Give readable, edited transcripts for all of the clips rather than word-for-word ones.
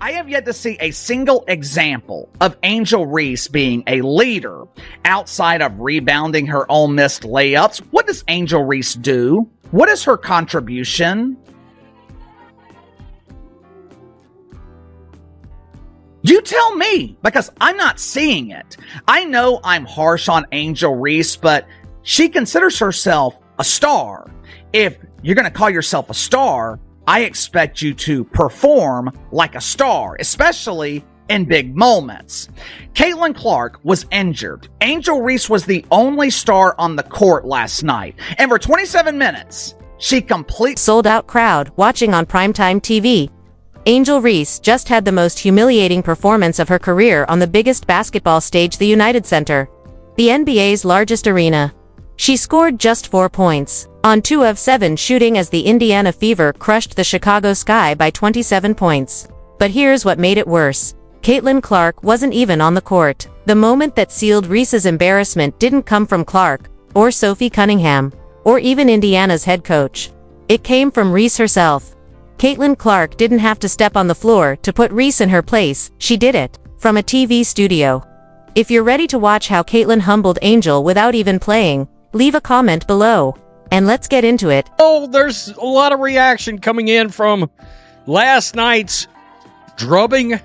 I have yet to see a single example of Angel Reese being a leader outside of rebounding her own missed layups. What does Angel Reese do? What is her contribution? You tell me, because I'm not seeing it. I know I'm harsh on Angel Reese, but she considers herself a star. If you're going to call yourself a star, I expect you to perform like a star, especially in big moments. Caitlin Clark was injured. Angel Reese was the only star on the court last night. And for 27 minutes, she completely sold out crowd watching on primetime TV. Angel Reese just had the most humiliating performance of her career on the biggest basketball stage, the United Center, the NBA's largest arena. She scored just 4 points on 2 of 7 shooting as the Indiana Fever crushed the Chicago Sky by 27 points. But here's what made it worse. Caitlin Clark wasn't even on the court. The moment that sealed Reese's embarrassment didn't come from Clark, or Sophie Cunningham, or even Indiana's head coach. It came from Reese herself. Caitlin Clark didn't have to step on the floor to put Reese in her place, she did it from a TV studio. If you're ready to watch how Caitlin humbled Angel without even playing, leave a comment below, and let's get into it. Oh, there's a lot of reaction coming in from last night's drubbing,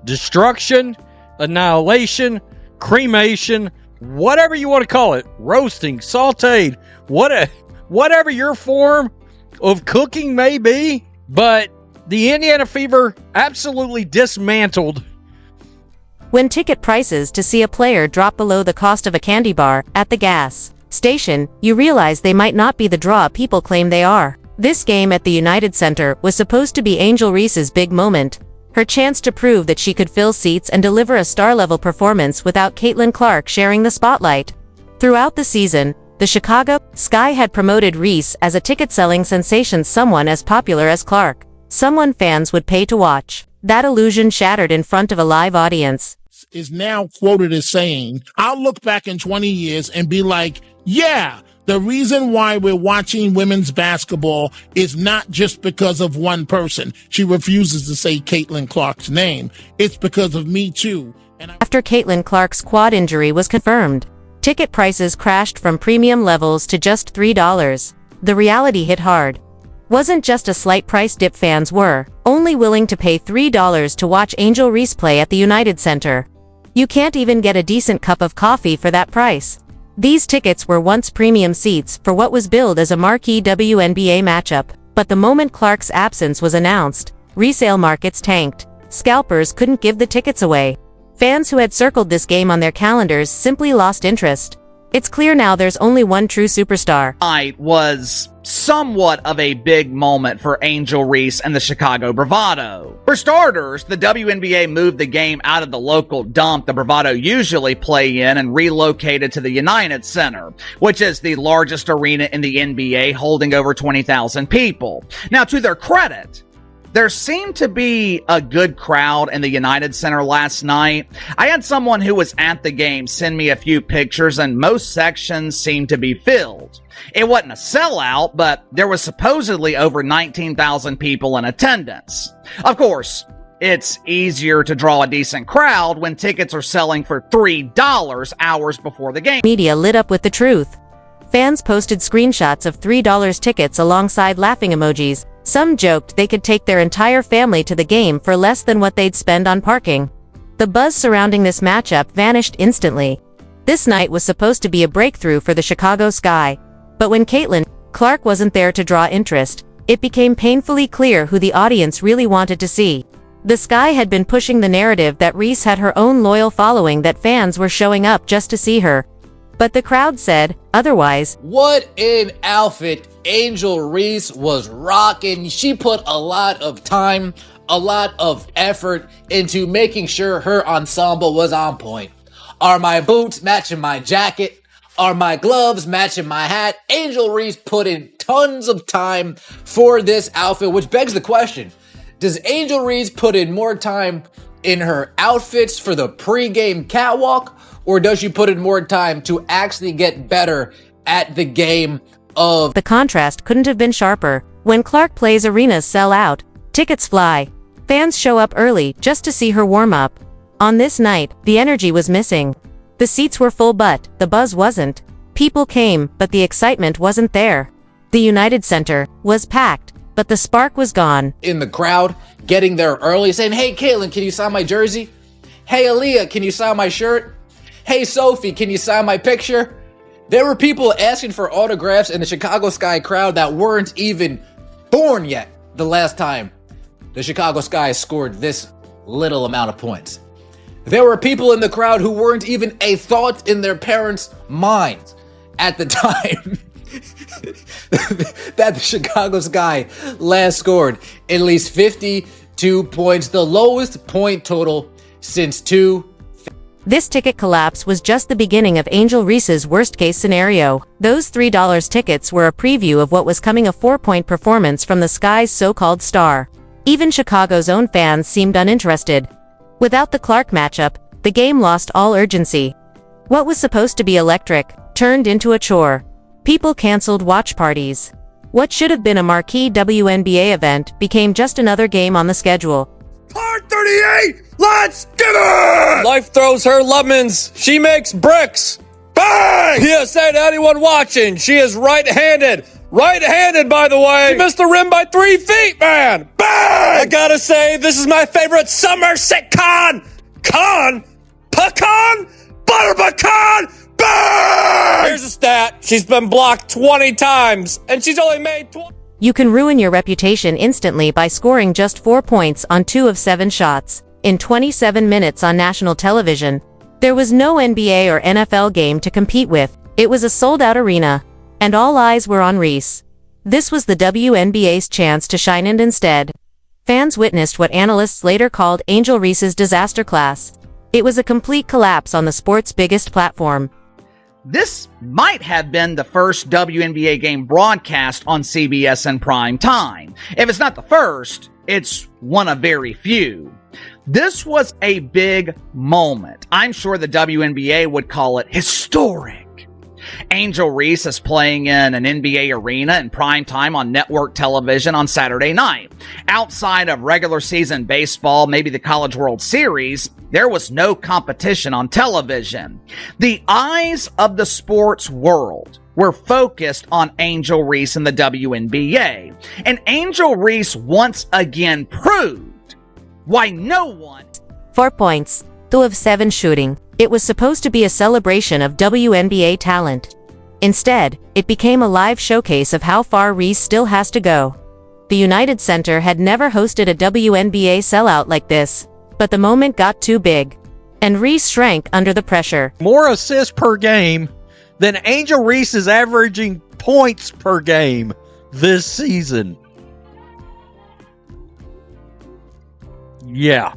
destruction, annihilation, cremation, whatever you want to call it, roasting, sauteed, whatever your form of cooking may be. But the Indiana Fever absolutely dismantled. When ticket prices to see a player drop below the cost of a candy bar at the gas station, you realize they might not be the draw people claim they are. This game at the United Center was supposed to be Angel Reese's big moment, her chance to prove that she could fill seats and deliver a star-level performance without Caitlin Clark sharing the spotlight. Throughout the season, the Chicago Sky had promoted Reese as a ticket-selling sensation, someone as popular as Clark, someone fans would pay to watch. That illusion shattered in front of a live audience. Is now quoted as saying, I'll look back in 20 years and be like, yeah, the reason why we're watching women's basketball is not just because of one person. She refuses to say Caitlin Clark's name. It's because of me too. After Caitlin Clark's quad injury was confirmed, ticket prices crashed from premium levels to just $3. The reality hit hard. Wasn't just a slight price dip, fans were only willing to pay $3 to watch Angel Reese play at the United Center. You can't even get a decent cup of coffee for that price. These tickets were once premium seats for what was billed as a marquee WNBA matchup, but the moment Clark's absence was announced, resale markets tanked. Scalpers couldn't give the tickets away. Fans who had circled this game on their calendars simply lost interest. It's clear now there's only one true superstar. Night was somewhat of a big moment for Angel Reese and the Chicago Bravado. For starters, the WNBA moved the game out of the local dump the Bravado usually play in and relocated to the United Center, which is the largest arena in the NBA, holding over 20,000 people. Now, to their credit, there seemed to be a good crowd in the United Center last night. I had someone who was at the game send me a few pictures, and most sections seemed to be filled. It wasn't a sellout, but there was supposedly over 19,000 people in attendance. Of course, it's easier to draw a decent crowd when tickets are selling for $3 hours before the game. Media lit up with the truth. Fans posted screenshots of $3 tickets alongside laughing emojis. Some joked they could take their entire family to the game for less than what they'd spend on parking. The buzz surrounding this matchup vanished instantly. This night was supposed to be a breakthrough for the Chicago Sky, but when Caitlin Clark wasn't there to draw interest, it became painfully clear who the audience really wanted to see. The Sky had been pushing the narrative that Reese had her own loyal following, that fans were showing up just to see her. But the crowd said otherwise. What an outfit Angel Reese was rocking. She put a lot of time, a lot of effort into making sure her ensemble was on point. Are my boots matching my jacket? Are my gloves matching my hat? Angel Reese put in tons of time for this outfit, which begs the question, does Angel Reese put in more time in her outfits for the pregame catwalk, or does she put in more time to actually get better at the game of... The contrast couldn't have been sharper. When Clark plays, arenas sell out, tickets fly. Fans show up early just to see her warm up. On this night, the energy was missing. The seats were full but the buzz wasn't. People came, but the excitement wasn't there. The United Center was packed, but the spark was gone. In the crowd, getting there early, saying, "Hey, Caitlin, can you sign my jersey? Hey, Aaliyah, can you sign my shirt? Hey, Sophie, can you sign my picture?" There were people asking for autographs in the Chicago Sky crowd that weren't even born yet the last time the Chicago Sky scored this little amount of points. There were people in the crowd who weren't even a thought in their parents' minds at the time that the Chicago Sky last scored at least 52 points, the lowest point total since This ticket collapse was just the beginning of Angel Reese's worst-case scenario. Those $3 tickets were a preview of what was coming, a 4-point performance from the Sky's so-called star. Even Chicago's own fans seemed uninterested. Without the Clark matchup, the game lost all urgency. What was supposed to be electric turned into a chore. People canceled watch parties. What should have been a marquee WNBA event became just another game on the schedule. Part 38, let's get it! Life throws her lemons, she makes bricks. Bang! PSA to anyone watching, she is right-handed. Right-handed, by the way. She missed the rim by 3 feet, man. Bang! I gotta say, this is my favorite summer sitcom. Pecan? Butter pecan? Bang! Here's a stat. She's been blocked 20 times, and she's only made 20. You can ruin your reputation instantly by scoring just 4 points on 2 of 7 shots in 27 minutes on national television. There was no NBA or NFL game to compete with. It was a sold-out arena, and all eyes were on Reese. This was the WNBA's chance to shine, and instead, fans witnessed what analysts later called Angel Reese's disaster class. It was a complete collapse on the sport's biggest platform. This might have been the first WNBA game broadcast on CBS in prime time. If it's not the first, it's one of very few. This was a big moment. I'm sure the WNBA would call it historic. Angel Reese is playing in an NBA arena in prime time on network television on Saturday night. Outside of regular season baseball, maybe the College World Series, there was no competition on television. The eyes of the sports world were focused on Angel Reese and the WNBA. And Angel Reese once again proved why no one... 4 points, 2 of 7 shooting. It was supposed to be a celebration of WNBA talent. Instead, it became a live showcase of how far Reese still has to go. The United Center had never hosted a WNBA sellout like this, but the moment got too big, and Reese shrank under the pressure. More assists per game than Angel Reese is averaging points per game this season. Yeah.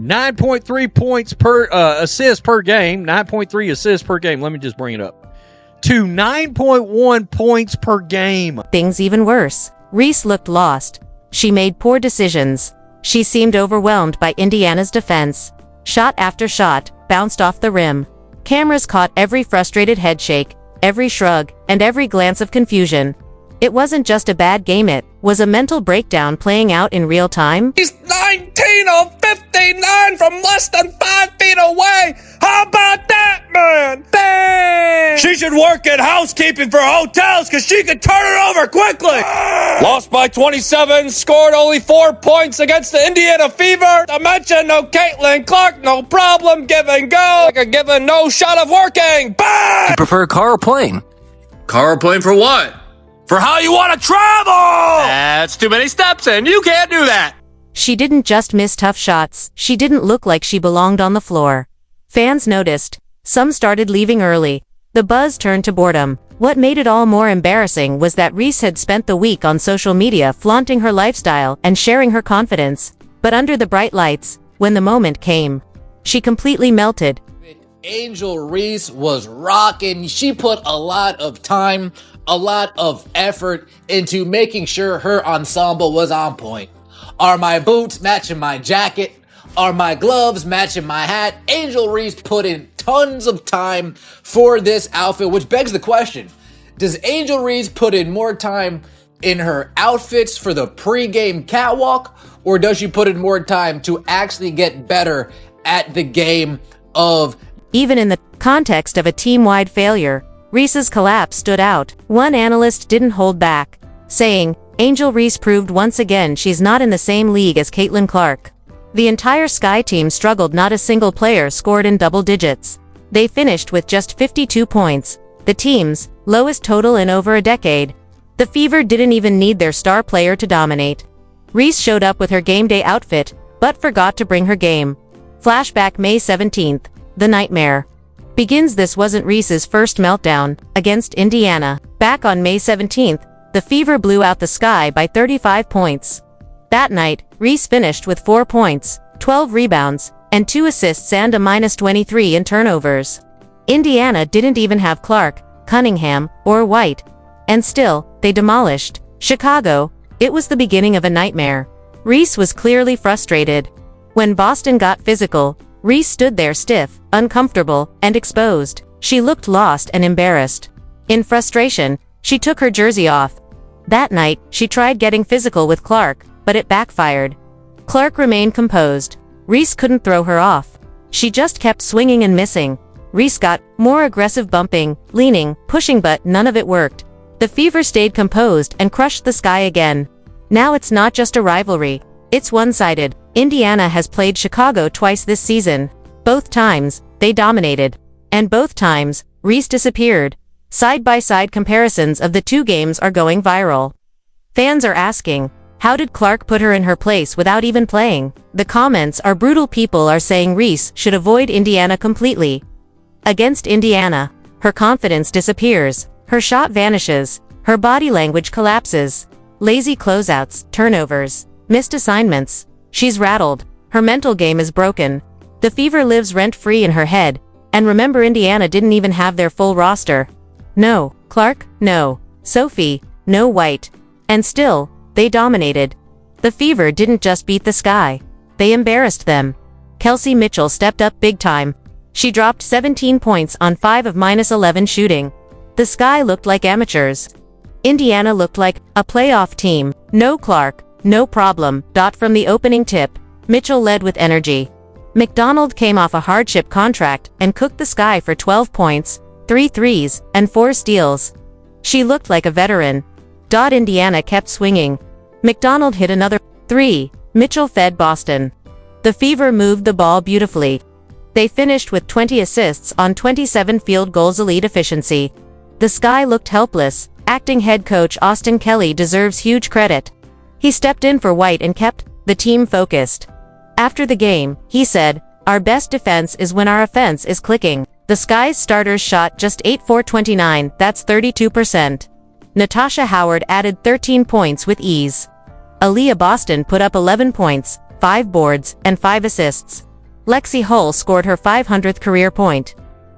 9.3 points per assist per game. 9.3 assists per game. Let me just bring it up to 9.1 points per game. Things even worse. Reese looked lost. She made poor decisions. She seemed overwhelmed by Indiana's defense. Shot after shot bounced off the rim. Cameras caught every frustrated headshake, every shrug, and every glance of confusion. It wasn't just a bad game, it was a mental breakdown playing out in real time. He's 19 of 59 from less than 5 feet away. How about that, man? Bang! She should work at housekeeping for hotels because she could turn it over quickly. Lost by 27, scored only 4 points against the Indiana Fever. To mention no Caitlin Clark, no problem, give and go. Like a given no shot of working. Bang! You prefer car or plane? Car or plane for what? For how you want to travel! That's too many steps and you can't do that. She didn't just miss tough shots, she didn't look like she belonged on the floor. Fans noticed. Some started leaving early. The buzz turned to boredom. What made it all more embarrassing was that Reese had spent the week on social media flaunting her lifestyle and sharing her confidence. But under the bright lights, when the moment came, she completely melted. Angel Reese was rocking. She put a lot of time, a lot of effort into making sure her ensemble was on point. Are my boots matching my jacket? Are my gloves matching my hat? Angel Reese put in tons of time for this outfit, which begs the question, does Angel Reese put in more time in her outfits for the pregame catwalk or does she put in more time to actually get better at the game of... Even in the context of a team-wide failure, Reese's collapse stood out. One analyst didn't hold back, saying, Angel Reese proved once again she's not in the same league as Caitlin Clark. The entire Sky team struggled. Not a single player scored in double digits. They finished with just 52 points, the team's lowest total in over a decade. The Fever didn't even need their star player to dominate. Reese showed up with her game day outfit, but forgot to bring her game. Flashback May 17th, the nightmare begins. This wasn't Reese's first meltdown against Indiana. Back on May 17th, the Fever blew out the Sky by 35 points. That night, Reese finished with 4 points, 12 rebounds, and 2 assists and a -23 in turnovers. Indiana didn't even have Clark, Cunningham, or White. And still, they demolished Chicago. It was the beginning of a nightmare. Reese was clearly frustrated. When Boston got physical, Reese stood there stiff, uncomfortable, and exposed. She looked lost and embarrassed. In frustration, she took her jersey off. That night, she tried getting physical with Clark, but it backfired. Clark remained composed. Reese couldn't throw her off. She just kept swinging and missing. Reese got more aggressive, bumping, leaning, pushing, but none of it worked. The Fever stayed composed and crushed the Sky again. Now it's not just a rivalry. It's one-sided. Indiana has played Chicago twice this season. Both times, they dominated. And both times, Reese disappeared. Side-by-side comparisons of the two games are going viral. Fans are asking, how did Clark put her in her place without even playing? The comments are brutal. People are saying Reese should avoid Indiana completely. Against Indiana, her confidence disappears, her shot vanishes, her body language collapses. Lazy closeouts, turnovers, missed assignments. She's rattled. Her mental game is broken. The Fever lives rent-free in her head. And remember, Indiana didn't even have their full roster. No Clark, no Sophie, no White. And still, they dominated. The Fever didn't just beat the Sky. They embarrassed them. Kelsey Mitchell stepped up big time. She dropped 17 points on 5 of -11 shooting. The Sky looked like amateurs. Indiana looked like a playoff team. No Clark, no problem. From the opening tip, Mitchell led with energy. McDonald came off a hardship contract and cooked the Sky for 12 points, 3 threes, and 4 steals. She looked like a veteran. Indiana kept swinging. McDonald hit another 3. Mitchell fed Boston. The Fever moved the ball beautifully. They finished with 20 assists on 27 field goals, elite efficiency. The Sky looked helpless. Acting head coach Austin Kelly deserves huge credit. He stepped in for White and kept the team focused. After the game, he said, "Our best defense is when our offense is clicking." The Sky's starters shot just 8-4-29, that's 32%. Natasha Howard added 13 points with ease. Aaliyah Boston put up 11 points, 5 boards, and 5 assists. Lexi Hull scored her 500th career point.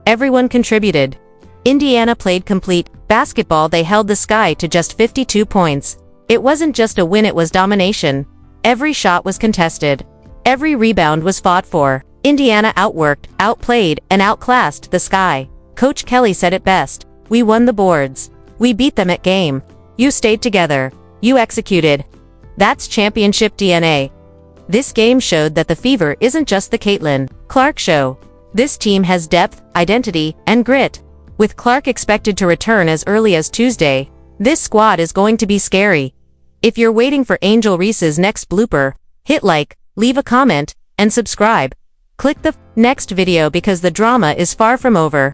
Everyone contributed. Indiana played complete basketball. They held the Sky to just 52 points. It wasn't just a win, it was domination. Every shot was contested. Every rebound was fought for. Indiana outworked, outplayed, and outclassed the Sky. Coach Kelly said it best. "We won the boards. We beat them at game. You stayed together. You executed." That's championship DNA. This game showed that the Fever isn't just the Caitlin Clark show. This team has depth, identity, and grit. With Clark expected to return as early as Tuesday, this squad is going to be scary. If you're waiting for Angel Reese's next blooper, hit like, leave a comment, and subscribe. Click the next video because the drama is far from over.